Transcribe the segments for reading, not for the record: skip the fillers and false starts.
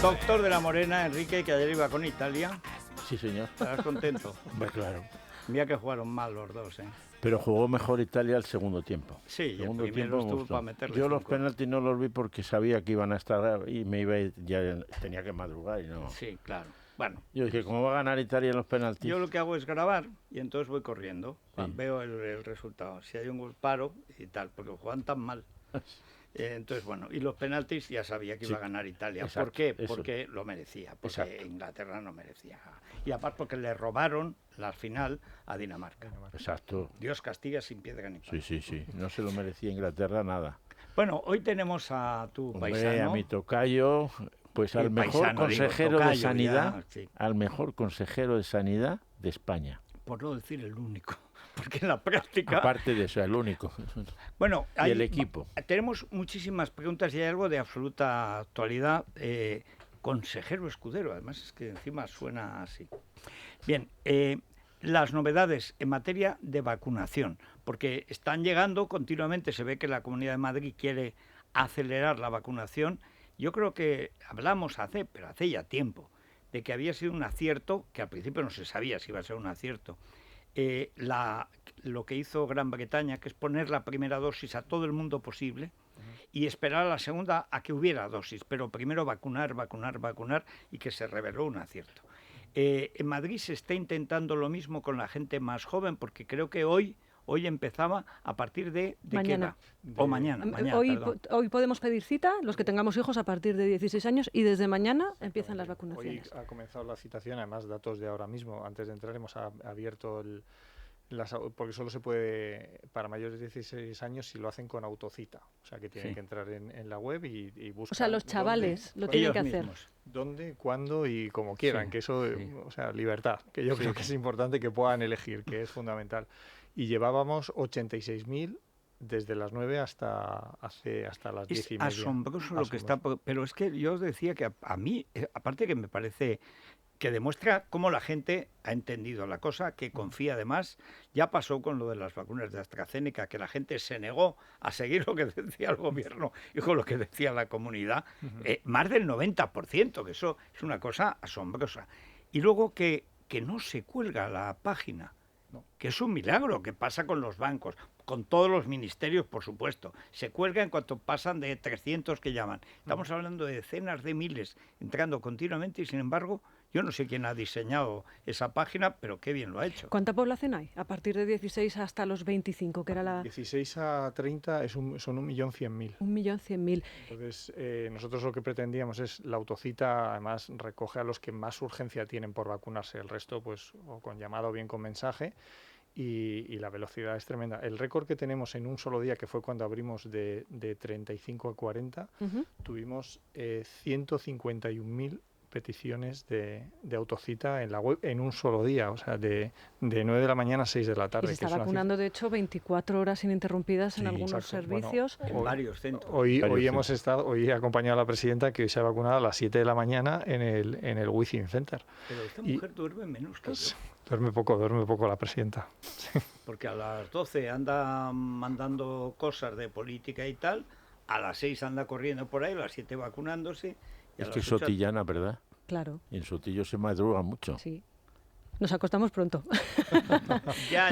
Doctor de la Morena, Enrique, que ayer iba con Italia. Sí, señor. ¿Estás contento? Hombre, claro. Mira que jugaron mal los dos, ¿eh? Pero jugó mejor Italia el segundo tiempo. Sí, y el segundo primero tiempo me estuvo gustó. para meterle Yo los 5. penaltis no los vi porque sabía que iban a estar y me iba a ir, ya tenía que madrugar y no. Sí, claro. Bueno, Yo dije, ¿cómo va a ganar Italia en los penaltis? yo lo que hago es grabar y entonces voy corriendo. Sí. Veo el resultado. Si hay un gol, paro y tal, porque juegan tan mal. Entonces, bueno, y los penaltis ya sabía que iba a ganar Italia. Exacto, ¿Por qué? eso. Porque lo merecía, porque Exacto. Inglaterra no merecía. Y aparte porque le robaron la final a Dinamarca. Exacto. Dios castiga sin piedra ni palo. Sí. No se lo merecía Inglaterra nada. Bueno, hoy tenemos a tu Hombre, paisano. a mi tocayo, pues al El mejor paisano, digo, consejero de tocayo, sanidad, ya, sí. al mejor consejero de sanidad de España. Por no decir el único, porque en la práctica... Aparte de eso, el único. Bueno, y el equipo. Tenemos muchísimas preguntas y hay algo de absoluta actualidad. Consejero escudero, además es que encima suena así. Bien, las novedades en materia de vacunación, porque están llegando continuamente, se ve que la Comunidad de Madrid quiere acelerar la vacunación. Yo creo que hablamos hace ya tiempo, de que había sido un acierto, que al principio no se sabía si iba a ser un acierto, lo que hizo Gran Bretaña, que es poner la primera dosis a todo el mundo posible y esperar a la segunda a que hubiera dosis, pero primero vacunar y que se reveló un acierto. En Madrid se está intentando lo mismo con la gente más joven, porque creo que hoy empezaba a partir de mañana. Mañana, hoy podemos pedir cita, los que tengamos hijos a partir de 16 años, y desde mañana empiezan las vacunaciones. Hoy ha comenzado la citación, además datos de ahora mismo. Antes de entrar hemos abierto porque solo se puede para mayores de 16 años si lo hacen con autocita. O sea que tienen que entrar en la web y buscar. O sea, los chavales lo tienen que hacer. Dónde, cuándo y como quieran, que eso, o sea, libertad, que yo creo que es importante que puedan elegir, que es fundamental. Y llevábamos 86.000 desde las 9 hasta las 10:30. Es asombroso lo que está... Pero es que yo os decía que a mí, aparte que me parece que demuestra cómo la gente ha entendido la cosa, que confía además. Ya pasó con lo de las vacunas de AstraZeneca, que la gente se negó a seguir lo que decía el gobierno y con lo que decía la comunidad. Más del 90%, que eso es una cosa asombrosa. Y luego que no se cuelga la página. Que es un milagro, que pasa con los bancos, con todos los ministerios, por supuesto. Se cuelga en cuanto pasan de 300 que llaman. Estamos hablando de decenas de miles entrando continuamente y, sin embargo, yo no sé quién ha diseñado esa página, pero qué bien lo ha hecho. ¿Cuánta población hay? A partir de 16 hasta los 25, que era la... 16 a 30 son 1.100.000. 1.100.000. Entonces, nosotros lo que pretendíamos es la autocita, además recoge a los que más urgencia tienen por vacunarse. El resto, pues, o con llamada o bien con mensaje. Y la velocidad es tremenda. El récord que tenemos en un solo día, que fue cuando abrimos de 35 a 40, tuvimos 151.000 peticiones de autocita en la web en un solo día, o sea, de 9 de la mañana a 6 de la tarde. Y se está vacunando, de hecho, 24 horas ininterrumpidas en algunos servicios. Bueno, en varios centros. Hoy he acompañado a la presidenta que se ha vacunado a las 7 de la mañana en el Within Center. Pero esta mujer duerme menos que yo. Duerme poco la presidenta. Porque a las 12 anda mandando cosas de política y tal, a las 6 anda corriendo por ahí, a las 7 vacunándose. Es que es sotillana, ¿verdad? Claro. Y en Sotillo se madruga mucho. Sí. Nos acostamos pronto. Ya.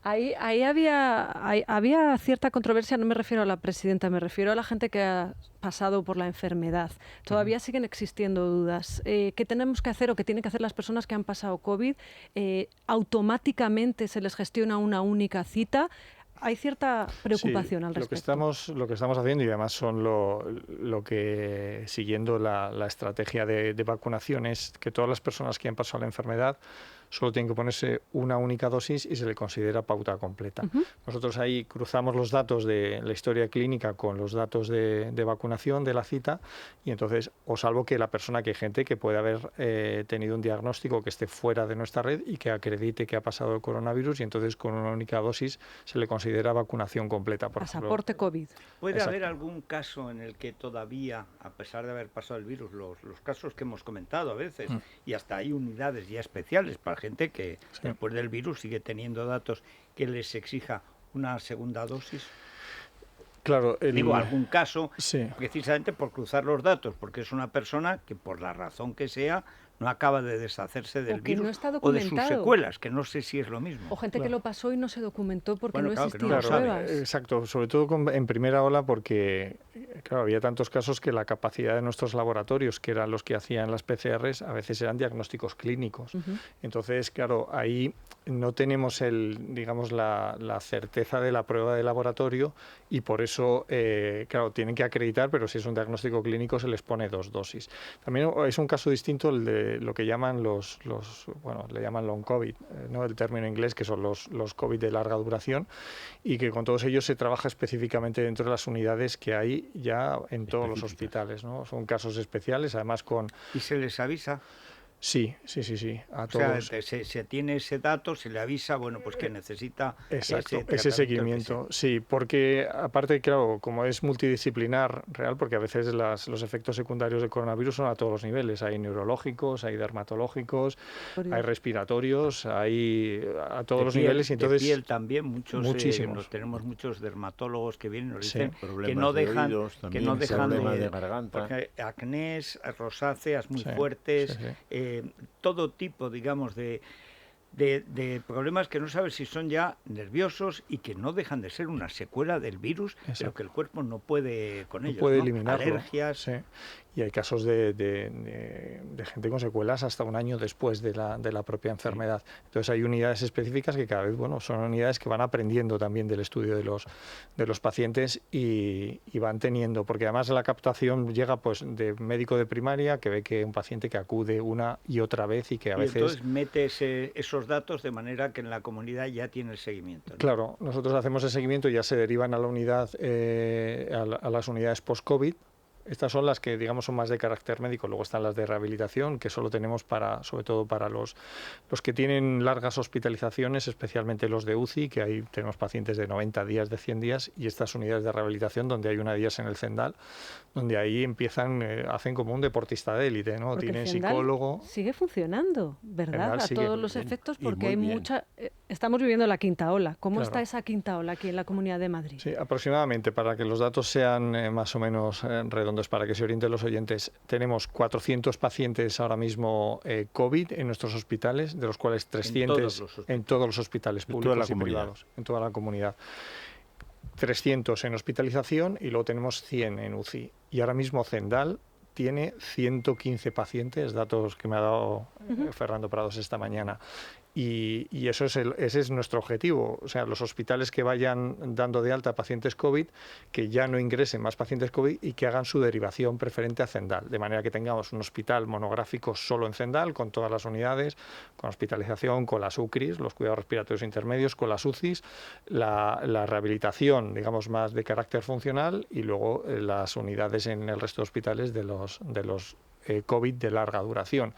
Ahí había cierta controversia, no me refiero a la presidenta, me refiero a la gente que ha pasado por la enfermedad. Todavía siguen existiendo dudas. ¿Qué tenemos que hacer o qué tienen que hacer las personas que han pasado COVID? ¿Automáticamente se les gestiona una única cita? Hay cierta preocupación al respecto. Lo que estamos haciendo, y además son lo que, siguiendo la estrategia de vacunación, es que todas las personas que han pasado la enfermedad solo tienen que ponerse una única dosis y se le considera pauta completa. Nosotros ahí cruzamos los datos de la historia clínica con los datos de vacunación de la cita, y entonces, o salvo que la persona, que hay gente que puede haber tenido un diagnóstico que esté fuera de nuestra red y que acredite que ha pasado el coronavirus, y entonces con una única dosis se le considera vacunación completa. Pasaporte COVID. ¿Puede haber algún caso en el que todavía, a pesar de haber pasado el virus, los casos que hemos comentado a veces, y hasta hay unidades ya especiales para gente que después del virus sigue teniendo datos, que les exija una segunda dosis? Claro, Digo, algún caso, Sí. precisamente por cruzar los datos, porque es una persona que por la razón que sea no acaba de deshacerse del O que no virus está o de sus documentado. secuelas, que no sé si es lo mismo. O gente que lo pasó y no se documentó porque Bueno, no claro, que no existían lo sabe. pruebas. Exacto, sobre todo en primera ola porque claro, había tantos casos que la capacidad de nuestros laboratorios, que eran los que hacían las PCRs, a veces eran diagnósticos clínicos. Ujú. Entonces, claro, ahí no tenemos digamos, la certeza de la prueba de laboratorio y por eso, claro, tienen que acreditar, pero si es un diagnóstico clínico se les pone 2 dosis. También es un caso distinto el de lo que llaman bueno, le llaman long COVID, ¿no? El término inglés, que son los COVID de larga duración, y que con todos ellos se trabaja específicamente dentro de las unidades que hay ya en todos los hospitales, ¿no? Son casos especiales, además con... ¿Y se les avisa? Sí, a O sea, todos. se tiene ese dato, se le avisa, bueno, pues que necesita Exacto, ese ese tratamiento, seguimiento, sí, porque aparte, claro, como es multidisciplinar real, porque a veces los efectos secundarios del coronavirus son a todos los niveles, hay neurológicos, hay dermatológicos, hay respiratorios, hay a todos de los piel, niveles, y entonces de piel también, muchísimos. tenemos muchos dermatólogos que vienen y nos Sí. dicen que Problemas no de dejan, oídos que también, no dejan problemas de garganta. porque acnés, rosáceas muy Sí, fuertes, sí. todo tipo, digamos, de problemas que no sabes si son ya nerviosos y que no dejan de ser una secuela del virus, pero Exacto. que el cuerpo no puede con No ellos, puede ¿no? eliminarlo. Alergias. Sí. Y hay casos de gente con secuelas hasta un año después de la propia enfermedad. Entonces hay unidades específicas que cada vez, bueno, son unidades que van aprendiendo también del estudio de los pacientes y van teniendo, porque además la captación llega pues de médico de primaria que ve que un paciente que acude una y otra vez y que a Y veces... entonces mete esos datos de manera que en la comunidad ya tiene el seguimiento, ¿no? Claro, nosotros hacemos el seguimiento y ya se derivan a la unidad, a las unidades post-COVID. Estas son las que, digamos, son más de carácter médico. Luego están las de rehabilitación, que solo tenemos sobre todo para los que tienen largas hospitalizaciones, especialmente los de UCI, que ahí tenemos pacientes de 90 días, de 100 días, y estas unidades de rehabilitación, donde hay una de ellas en el Zendal, donde ahí empiezan, hacen como un deportista de élite, ¿no? Porque Tienen Zendal psicólogo. sigue funcionando, ¿verdad? Zendal A sigue todos los bien, efectos, y porque muy hay bien. mucha... estamos viviendo la quinta ola. ¿Cómo Claro. está esa quinta ola aquí en la Comunidad de Madrid? Sí, aproximadamente, para que los datos sean más o menos redondos, para que se orienten los oyentes, tenemos 400 pacientes ahora mismo COVID en nuestros hospitales, de los cuales 300 en todos los hospitales En toda la públicos y comunidad. privados, en toda la comunidad. 300 en hospitalización y luego tenemos 100 en UCI. Y ahora mismo Zendal tiene 115 pacientes, datos que me ha dado Fernando Prados esta mañana. Y ese es nuestro objetivo. O sea, los hospitales que vayan dando de alta pacientes COVID, que ya no ingresen más pacientes COVID y que hagan su derivación preferente a Zendal. De manera que tengamos un hospital monográfico solo en Zendal, con todas las unidades, con hospitalización, con las UCRIs, los cuidados respiratorios intermedios, con las UCIs, la rehabilitación, digamos, más de carácter funcional y luego las unidades en el resto de hospitales de los COVID de larga duración.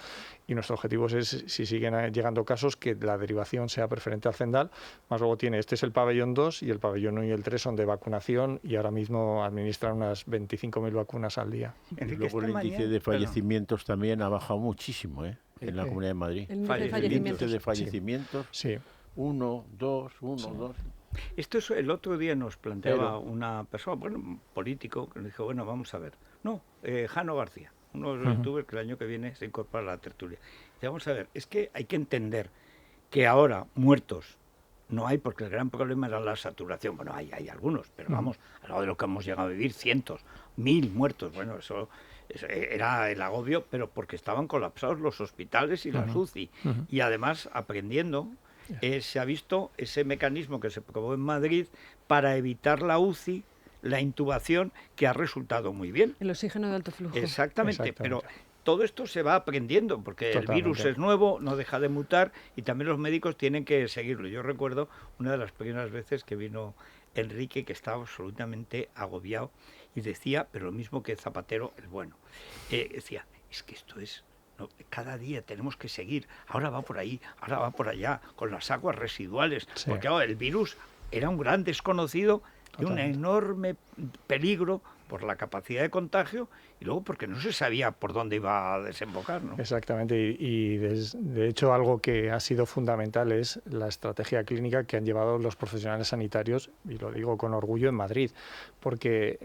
Y nuestro objetivo es, si siguen llegando casos, que la derivación sea preferente al Zendal. Más luego este es el pabellón 2 y el pabellón 1 y el 3 son de vacunación y ahora mismo administran unas 25.000 vacunas al día. Y Enrique, luego el esta índice mañana- de fallecimientos también ha bajado muchísimo, en la Comunidad de Madrid. El índice de Fallecimientos. El índice fallecimientos. de fallecimientos, Sí. 1, 2, 1, 2. Esto es, el otro día nos planteaba Pero- una persona, bueno, un político, que nos dijo, bueno, vamos a ver. No, Jano García, uno de los youtubers que el año que viene se incorpora a la tertulia. Dice, vamos a ver, es que hay que entender que ahora muertos no hay, porque el gran problema era la saturación. Bueno, hay algunos, pero vamos, al lado de lo que hemos llegado a vivir, cientos, 1000 muertos. Bueno, eso era el agobio, pero porque estaban colapsados los hospitales y las UCI. Y además, aprendiendo, se ha visto ese mecanismo que se probó en Madrid para evitar la UCI, la intubación, que ha resultado muy bien. El oxígeno de alto flujo. Exactamente, pero todo esto se va aprendiendo, porque el virus es nuevo, no deja de mutar y también los médicos tienen que seguirlo. Yo recuerdo una de las primeras veces que vino Enrique, que estaba absolutamente agobiado y decía, pero lo mismo que Zapatero, el bueno, decía, es que esto es... No, cada día tenemos que seguir, ahora va por ahí, ahora va por allá, con las aguas residuales, porque el virus era un gran desconocido de una enorme peligro por la capacidad de contagio y luego porque no se sabía por dónde iba a desembocar, ¿no? Exactamente, de hecho algo que ha sido fundamental es la estrategia clínica que han llevado los profesionales sanitarios, y lo digo con orgullo, en Madrid, porque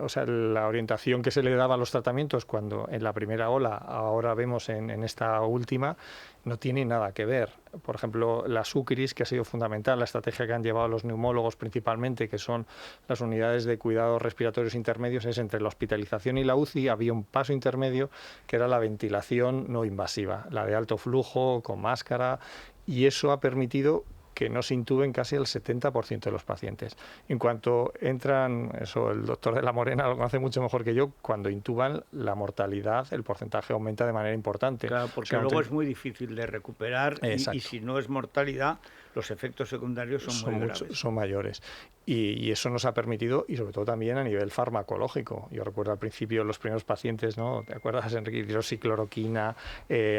o sea, la orientación que se le daba a los tratamientos cuando en la primera ola, ahora vemos en esta última, no tiene nada que ver. Por ejemplo, la SUCRIS, que ha sido fundamental, la estrategia que han llevado los neumólogos principalmente, que son las unidades de cuidados respiratorios intermedios, es entre la hospitalización y la UCI, había un paso intermedio que era la ventilación no invasiva, la de alto flujo, con máscara, y eso ha permitido que no se intuben casi el 70% de los pacientes. En cuanto entran, eso el doctor de la Morena lo conoce mucho mejor que yo, cuando intuban la mortalidad, el porcentaje aumenta de manera importante. Claro, porque luego es muy difícil de recuperar y si no es mortalidad, los efectos secundarios son muy graves. Son mayores. Y eso nos ha permitido, y sobre todo también a nivel farmacológico. Yo recuerdo al principio los primeros pacientes, ¿no? ¿Te acuerdas, Enrique? Hidroxicloroquina,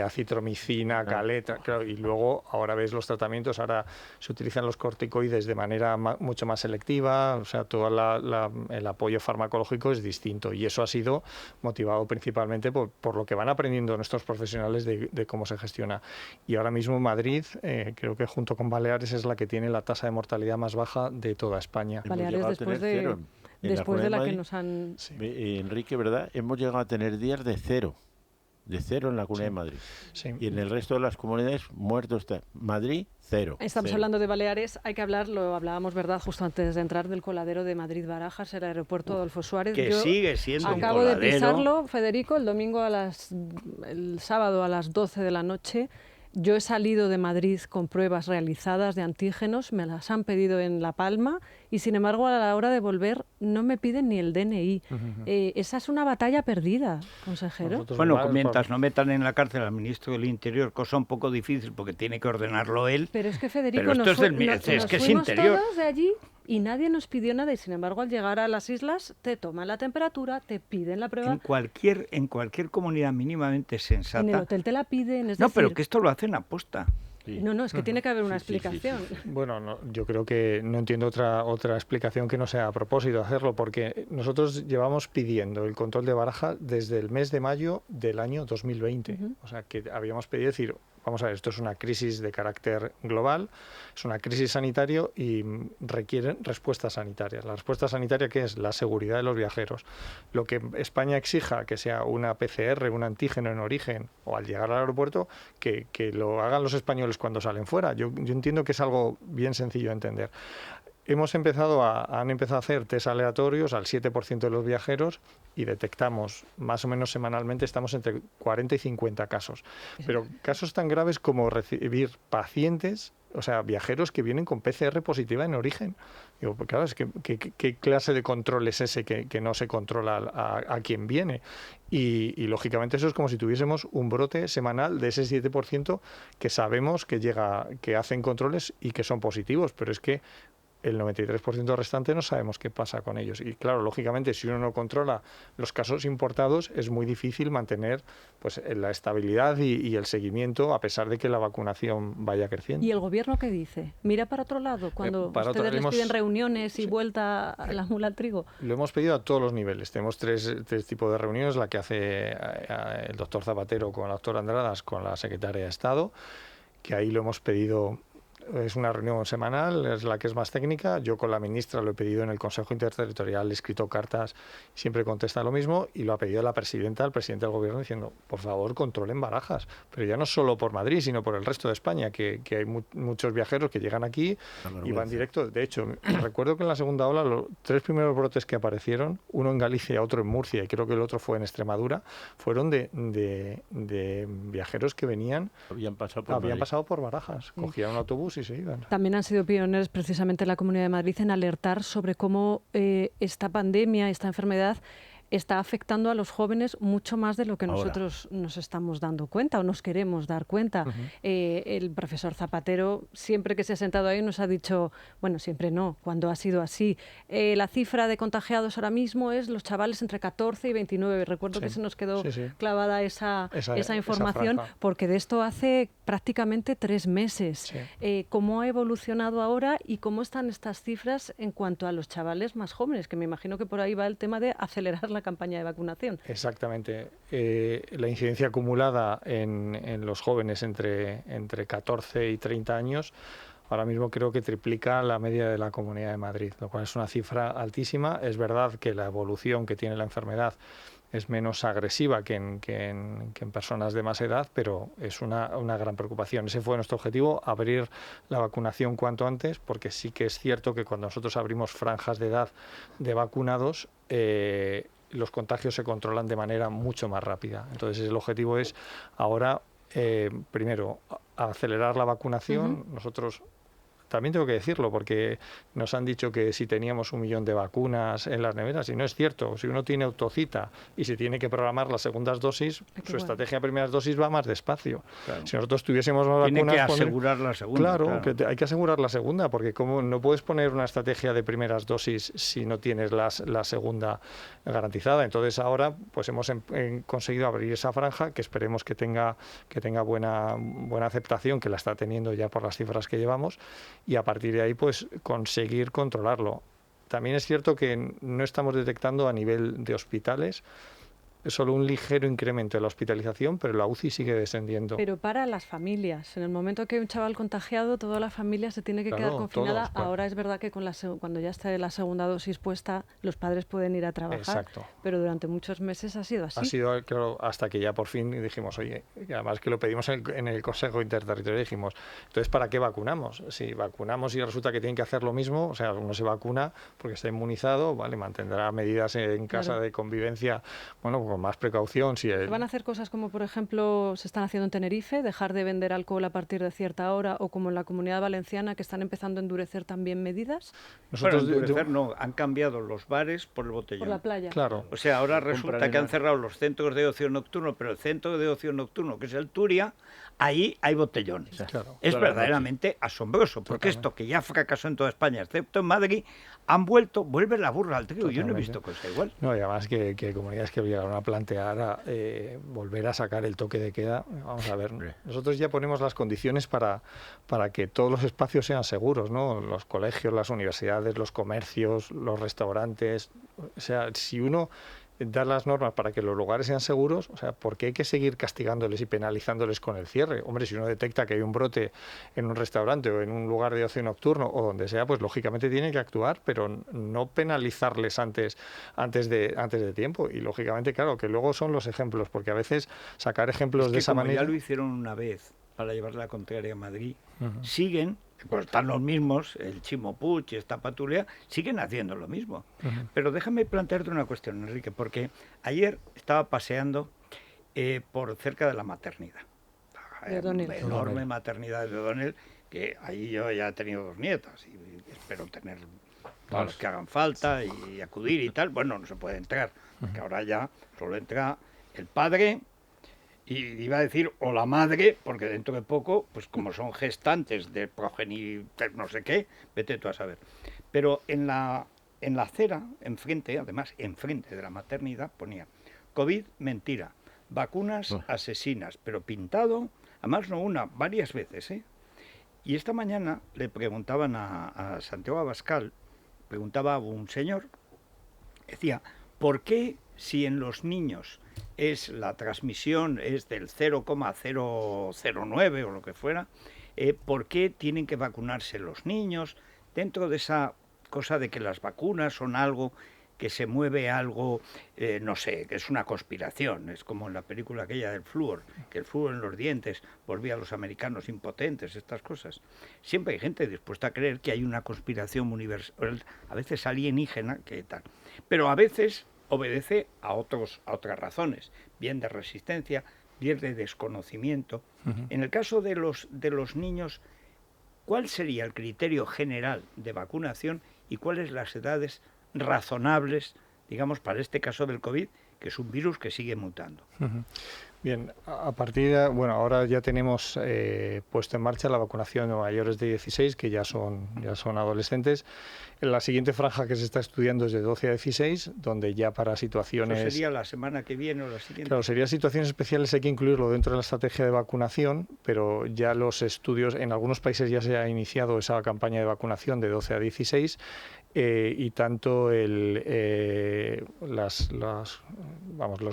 acitromicina, caleta, claro, y luego ahora ves los tratamientos, ahora se utilizan los corticoides de manera mucho más selectiva, o sea, todo el apoyo farmacológico es distinto, y eso ha sido motivado principalmente por lo que van aprendiendo nuestros profesionales de cómo se gestiona. Y ahora mismo Madrid, creo que junto con Baleares es la que tiene la tasa de mortalidad más baja de toda España. Baleares después de la que nos han... Sí. Enrique, ¿verdad? Hemos llegado a tener días de cero en la Comunidad de Madrid. Sí. Y en el resto de las comunidades, muertos está. Madrid, cero. Estamos hablando de Baleares, hay que hablar, lo hablábamos, ¿verdad?, justo antes de entrar, del coladero de Madrid-Barajas, el aeropuerto Adolfo Suárez. Que sigue siendo un acabo coladero. de pisarlo, Federico, el sábado a las 12 de la noche. Yo he salido de Madrid con pruebas realizadas de antígenos, me las han pedido en La Palma y, sin embargo, a la hora de volver no me piden ni el DNI. Esa es una batalla perdida, consejero. Bueno, mientras no metan en la cárcel al ministro del Interior, cosa un poco difícil porque tiene que ordenarlo él. Pero es que, Federico, pero esto es que es interior. Todos de allí y nadie nos pidió nada, y sin embargo al llegar a las islas te toman la temperatura, te piden la prueba. En cualquier comunidad mínimamente sensata. En el hotel te la piden, pero que esto lo hacen aposta. Sí. No, es que tiene que haber una explicación. Sí. Bueno, yo creo que no entiendo otra explicación que no sea a propósito de hacerlo, porque nosotros llevamos pidiendo el control de Barajas desde el mes de mayo del año 2020. O sea, que habíamos pedido decir, vamos a ver, esto es una crisis de carácter global, es una crisis sanitaria y requieren respuestas sanitarias. La respuesta sanitaria, ¿qué es? La seguridad de los viajeros. Lo que España exija, que sea una PCR, un antígeno en origen, o al llegar al aeropuerto, que lo hagan los españoles cuando salen fuera. Yo entiendo que es algo bien sencillo de entender. Han empezado a hacer test aleatorios al 7% de los viajeros y detectamos más o menos semanalmente, estamos entre 40 y 50 casos. Pero casos tan graves como recibir pacientes, o sea, viajeros que vienen con PCR positiva en origen. Digo, pues claro, es que ¿qué clase de control es ese que no se controla a quien viene? Y lógicamente eso es como si tuviésemos un brote semanal de ese 7% que sabemos que hacen controles y que son positivos, pero es que el 93% restante no sabemos qué pasa con ellos. Y claro, lógicamente, si uno no controla los casos importados, es muy difícil mantener pues la estabilidad y el seguimiento, a pesar de que la vacunación vaya creciendo. ¿Y el gobierno qué dice? ¿Mira para otro lado cuando ustedes les piden reuniones y vuelta a la mula al trigo? Lo hemos pedido a todos los niveles. Tenemos tres tipos de reuniones, la que hace el doctor Zapatero con el doctor Andradas, con la secretaria de Estado, que ahí lo hemos pedido. Es una reunión semanal, es la que es más técnica. Yo con la ministra lo he pedido en el Consejo Interterritorial, he escrito cartas, siempre contesta lo mismo, y lo ha pedido la presidenta, el presidente del gobierno, diciendo, por favor, controlen Barajas. Pero ya no solo por Madrid, sino por el resto de España, que hay muchos viajeros que llegan aquí y van directo. De hecho, recuerdo que en la segunda ola, los 3 primeros brotes que aparecieron, uno en Galicia, otro en Murcia, y creo que el otro fue en Extremadura, fueron de viajeros que habían pasado por Barajas. Cogían un autobús y se iban. También han sido pioneros precisamente en la Comunidad de Madrid en alertar sobre cómo esta pandemia, esta enfermedad, está afectando a los jóvenes mucho más de lo que Ahora. nosotros nos estamos dando cuenta o nos queremos dar cuenta. El profesor Zapatero, siempre que se ha sentado ahí, nos ha dicho, bueno, siempre no, cuando ha sido así, la cifra de contagiados ahora mismo es los chavales entre 14 y 29. Recuerdo que se nos quedó clavada esa información, franja. porque de esto hace prácticamente 3 meses. Sí. ¿Cómo ha evolucionado ahora y cómo están estas cifras en cuanto a los chavales más jóvenes? Que me imagino que por ahí va el tema de acelerar la campaña de vacunación. Exactamente. La incidencia acumulada en los jóvenes entre 14 y 30 años ahora mismo creo que triplica la media de la Comunidad de Madrid, lo cual es una cifra altísima. Es verdad que la evolución que tiene la enfermedad es menos agresiva que en personas de más edad, pero es una gran preocupación. Ese fue nuestro objetivo, abrir la vacunación cuanto antes, porque sí que es cierto que cuando nosotros abrimos franjas de edad de vacunados, los contagios se controlan de manera mucho más rápida. Entonces el objetivo es ahora, primero, acelerar la vacunación. Nosotros... También tengo que decirlo, porque nos han dicho que si teníamos 1 millón de vacunas en las neveras, y no es cierto. Si uno tiene autocita y se tiene que programar las segundas dosis, su estrategia de primeras dosis va más despacio. Claro. Si nosotros tuviésemos más Tiene vacunas... que asegurar la segunda. Claro, que hay que asegurar la segunda, porque como no puedes poner una estrategia de primeras dosis si no tienes la segunda garantizada. Entonces ahora pues hemos conseguido abrir esa franja, que esperemos que tenga buena aceptación, que la está teniendo ya por las cifras que llevamos, y a partir de ahí pues conseguir controlarlo. También es cierto que no estamos detectando a nivel de hospitales solo un ligero incremento de la hospitalización, pero la UCI sigue descendiendo. Pero para las familias, en el momento que hay un chaval contagiado, toda la familia se tiene que quedar confinada. Todos, ahora es verdad que cuando ya esté la segunda dosis puesta, los padres pueden ir a trabajar. Exacto. Pero durante muchos meses ha sido así. Ha sido, creo, hasta que ya por fin dijimos, oye, y además que lo pedimos en el Consejo Interterritorial, dijimos, entonces, ¿para qué vacunamos? Si vacunamos y resulta que tienen que hacer lo mismo, o sea, uno se vacuna porque está inmunizado, vale, mantendrá medidas en casa de convivencia, bueno, con más precaución. ¿Se van a hacer cosas como, por ejemplo, se están haciendo en Tenerife, dejar de vender alcohol a partir de cierta hora, o como en la Comunidad Valenciana, que están empezando a endurecer también medidas? Nosotros no, han cambiado los bares por el botellón. Por la playa. Claro. O sea, ahora resulta que han cerrado los centros de ocio nocturno, pero el centro de ocio nocturno, que es el Turia, ahí hay botellón. Claro. Es verdaderamente asombroso, porque esto que ya fracasó en toda España, excepto en Madrid, vuelve la burra al trigo. Yo no he visto cosa igual. No, y además que comunidades que llegaron a plantear volver a sacar el toque de queda. Vamos a ver, nosotros ya ponemos las condiciones para que todos los espacios sean seguros, ¿no? Los colegios, las universidades, los comercios, los restaurantes. O sea, si uno da las normas para que los lugares sean seguros, o sea, ¿por qué hay que seguir castigándoles y penalizándoles con el cierre? Hombre, si uno detecta que hay un brote en un restaurante o en un lugar de ocio nocturno o donde sea, pues lógicamente tiene que actuar, pero no penalizarles antes de tiempo. Y lógicamente, claro, que luego son los ejemplos, porque a veces sacar ejemplos de esa manera... Ya lo hicieron una vez para llevar la contraria a Madrid, siguen, pues están los mismos, el Chimo Puig y esta patrulla, siguen haciendo lo mismo. Pero déjame plantearte una cuestión, Enrique, porque ayer estaba paseando por cerca de la maternidad. Enorme maternidad de O'Donnell, que ahí yo ya he tenido 2 nietas y espero tener todas las que hagan falta y acudir y tal. Bueno, no se puede entrar, porque ahora ya solo entra el padre, y iba a decir, o la madre, porque dentro de poco, pues como son gestantes de progenitor, no sé qué, vete tú a saber. Pero en la acera, enfrente de la maternidad, ponía COVID, mentira, vacunas asesinas, pero pintado, además no una, varias veces, ¿eh? Y esta mañana le preguntaban a Santiago Abascal, preguntaba a un señor, decía, ¿por qué si en los niños la transmisión es del 0,009 o lo que fuera, ¿por qué tienen que vacunarse los niños? Dentro de esa cosa de que las vacunas son algo que se mueve algo, no sé, que es una conspiración, es como en la película aquella del flúor, que el flúor en los dientes volvía a los americanos impotentes, estas cosas. Siempre hay gente dispuesta a creer que hay una conspiración universal, a veces alienígena, que tal, pero a veces obedece a otras razones, bien de resistencia, bien de desconocimiento. En el caso de los niños, ¿cuál sería el criterio general de vacunación y cuáles las edades razonables digamos, para este caso del COVID, que es un virus que sigue mutando. Bien, a partir de, bueno, ahora ya tenemos puesto en marcha la vacunación de mayores de 16, que ya son adolescentes. La siguiente franja que se está estudiando es de 12 a 16, donde ya para situaciones... ¿Eso sería la semana que viene o la siguiente? Claro, serían situaciones especiales, hay que incluirlo dentro de la estrategia de vacunación, pero ya los estudios, en algunos países ya se ha iniciado esa campaña de vacunación de 12 a 16, y tanto los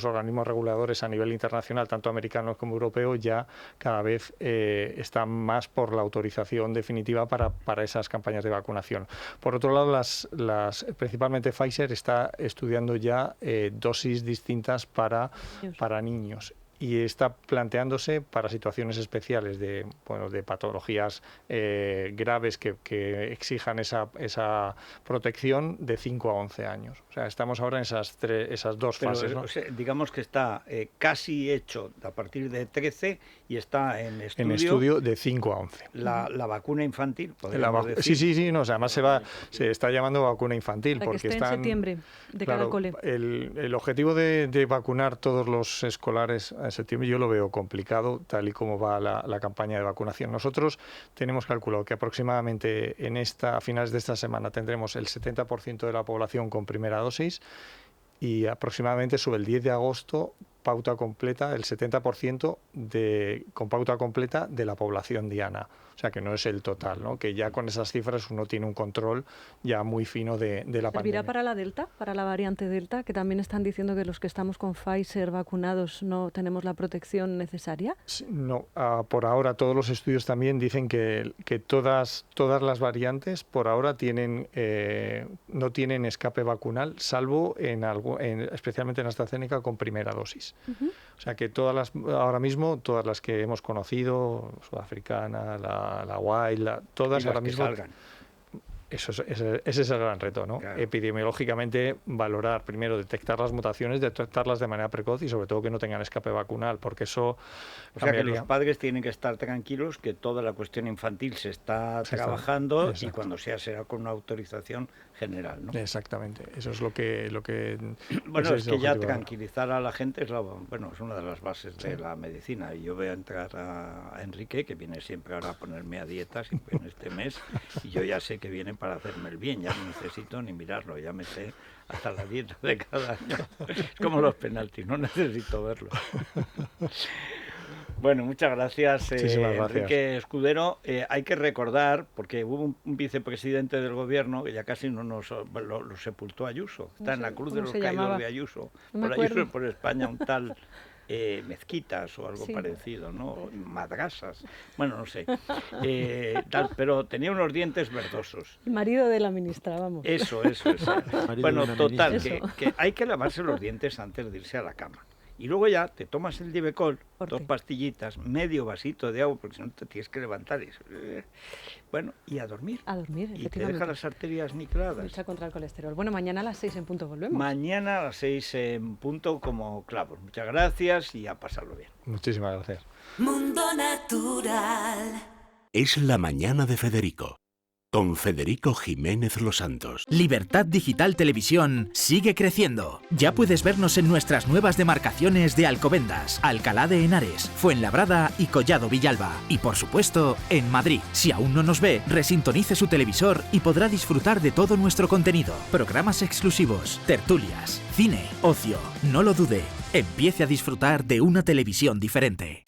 organismos reguladores a nivel internacional, tanto americanos como europeos, ya cada vez están más por la autorización definitiva para esas campañas de vacunación. Por otro lado, principalmente Pfizer está estudiando ya dosis distintas para niños. Y está planteándose para situaciones especiales de patologías graves que exijan esa protección de 5 a 11 años. O sea, estamos ahora en esas dos fases, ¿no? O sea, digamos que está casi hecho a partir de 13 y está en estudio de 5 a 11. La vacuna infantil, podríamos decir. Sí, no, o sea, además se está llamando vacuna infantil. Porque está en septiembre, de cada cole. El objetivo de vacunar todos los escolares en septiembre yo lo veo complicado, tal y como va la campaña de vacunación. Nosotros tenemos calculado que aproximadamente a finales de esta semana tendremos el 70% de la población con primera dosis y aproximadamente sobre el 10 de agosto pauta completa, el 70% con pauta completa de la población diana. O sea, que no es el total, ¿no? Que ya con esas cifras uno tiene un control ya muy fino de la pandemia. ¿Servirá para la Delta, para la variante Delta, que también están diciendo que los que estamos con Pfizer vacunados no tenemos la protección necesaria? No, por ahora todos los estudios también dicen que todas las variantes por ahora no tienen escape vacunal, salvo especialmente en AstraZeneca con primera dosis. O sea que ahora mismo todas las que hemos conocido, sudafricana, la Wild, todas ahora mismo salgan. Ese es el gran reto, ¿no? Claro. Epidemiológicamente valorar, primero detectar las mutaciones, detectarlas de manera precoz y sobre todo que no tengan escape vacunal, porque eso O sea que los padres tienen que estar tranquilos que toda la cuestión infantil se está trabajando y cuando será con una autorización general, ¿no? Exactamente, eso es lo que bueno, es que ya tranquilizar a la gente es una de las bases de la medicina. Y yo voy a entrar a Enrique, que viene siempre ahora a ponerme a dieta, siempre en este mes, y yo ya sé que viene para hacerme el bien, ya no necesito ni mirarlo, ya me sé hasta la dieta de cada año. Es como los penaltis, no necesito verlo. Bueno, muchas gracias, Enrique Escudero. Hay que recordar, porque hubo un vicepresidente del gobierno que ya casi no lo sepultó Ayuso. Está en la cruz de los caídos de Ayuso. Por Ayuso, por España, un tal Mezquitas o algo parecido, ¿no? Madrasas. Bueno, no sé. Pero tenía unos dientes verdosos. El marido de la ministra, vamos. Eso. Bueno, total, que hay que lavarse los dientes antes de irse a la cama. Y luego ya te tomas el Divecol, 2 pastillitas, medio vasito de agua, porque si no te tienes que levantar. Bueno, y a dormir. A dormir, y te deja las arterias niqueladas. Lucha contra el colesterol. Bueno, mañana a las 6 en punto volvemos. Mañana a las 6 en punto como clavos. Muchas gracias y a pasarlo bien. Muchísimas gracias. Mundo Natural. Es la mañana de Federico. Con Federico Jiménez Los Santos. Libertad Digital Televisión sigue creciendo. Ya puedes vernos en nuestras nuevas demarcaciones de Alcobendas, Alcalá de Henares, Fuenlabrada y Collado Villalba. Y por supuesto, en Madrid. Si aún no nos ve, resintonice su televisor y podrá disfrutar de todo nuestro contenido. Programas exclusivos, tertulias, cine, ocio. No lo dude. Empiece a disfrutar de una televisión diferente.